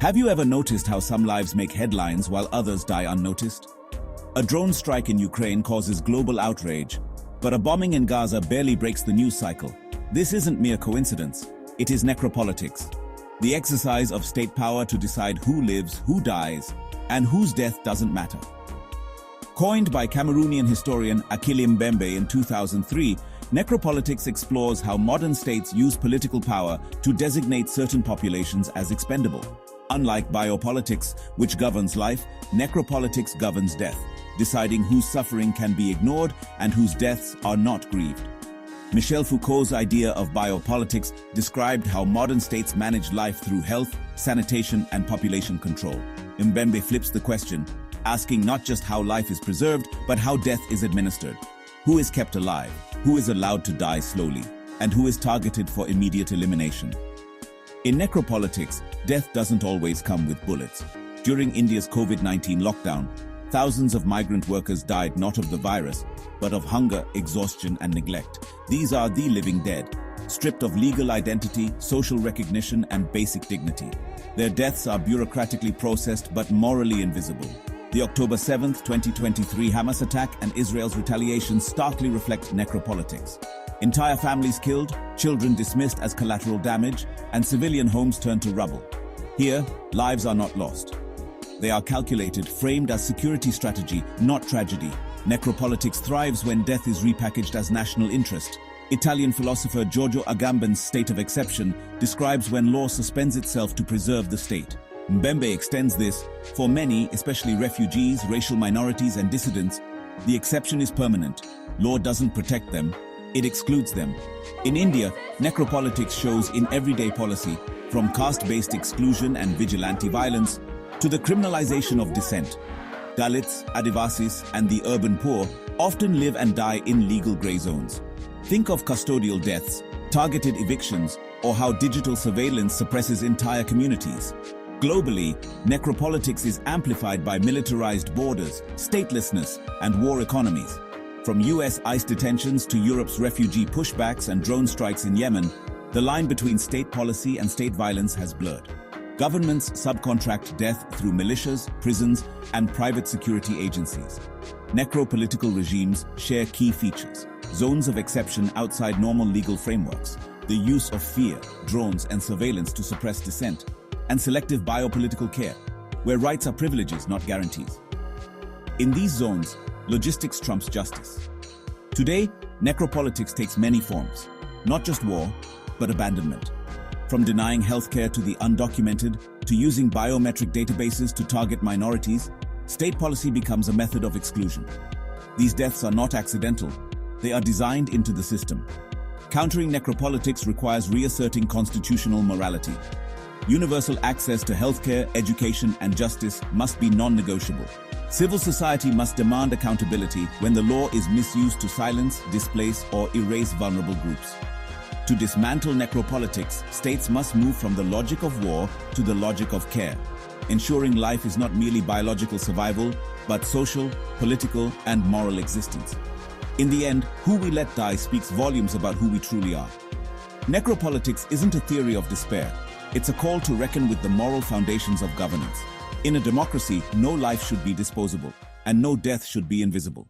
Have you ever noticed how some lives make headlines while others die unnoticed? A drone strike in Ukraine causes global outrage, but a bombing in Gaza barely breaks the news cycle. This isn't mere coincidence. It is necropolitics, the exercise of state power to decide who lives, who dies, and whose death doesn't matter. Coined by Cameroonian historian Achille Mbembe in 2003, necropolitics explores how modern states use political power to designate certain populations as expendable. Unlike biopolitics, which governs life, necropolitics governs death, deciding whose suffering can be ignored and whose deaths are not grieved. Michel Foucault's idea of biopolitics described how modern states manage life through health, sanitation, and population control. Mbembe flips the question, asking not just how life is preserved, but how death is administered. Who is kept alive? Who is allowed to die slowly? And who is targeted for immediate elimination? In necropolitics, death doesn't always come with bullets. During India's COVID-19 lockdown, thousands of migrant workers died not of the virus, but of hunger, exhaustion, and neglect. These are the living dead, stripped of legal identity, social recognition, and basic dignity. Their deaths are bureaucratically processed but morally invisible. The October 7, 2023 Hamas attack and Israel's retaliation starkly reflect necropolitics. Entire families killed, children dismissed as collateral damage, and civilian homes turned to rubble. Here, lives are not lost. They are calculated, framed as security strategy, not tragedy. Necropolitics thrives when death is repackaged as national interest. Italian philosopher Giorgio Agamben's state of exception describes when law suspends itself to preserve the state. Mbembe extends this. For many, especially refugees, racial minorities, and dissidents, the exception is permanent. Law doesn't protect them, it excludes them. In India, necropolitics shows in everyday policy, from caste-based exclusion and vigilante violence to the criminalization of dissent. Dalits, Adivasis, and the urban poor often live and die in legal gray zones. Think of custodial deaths, targeted evictions, or how digital surveillance suppresses entire communities. Globally, necropolitics is amplified by militarized borders, statelessness, and war economies. From US ICE detentions to Europe's refugee pushbacks and drone strikes in Yemen, the line between state policy and state violence has blurred. Governments subcontract death through militias, prisons, and private security agencies. Necropolitical regimes share key features: zones of exception outside normal legal frameworks, the use of fear, drones, and surveillance to suppress dissent, and selective biopolitical care, where rights are privileges, not guarantees. In these zones, logistics trumps justice. Today, necropolitics takes many forms, not just war, but abandonment. From denying healthcare to the undocumented, to using biometric databases to target minorities, state policy becomes a method of exclusion. These deaths are not accidental, they are designed into the system. Countering necropolitics requires reasserting constitutional morality. Universal access to healthcare, education, and justice must be non-negotiable. Civil society must demand accountability when the law is misused to silence, displace, or erase vulnerable groups. To dismantle necropolitics, states must move from the logic of war to the logic of care, ensuring life is not merely biological survival, but social, political, and moral existence. In the end, who we let die speaks volumes about who we truly are. Necropolitics isn't a theory of despair. It's a call to reckon with the moral foundations of governance. In a democracy, no life should be disposable, and no death should be invisible.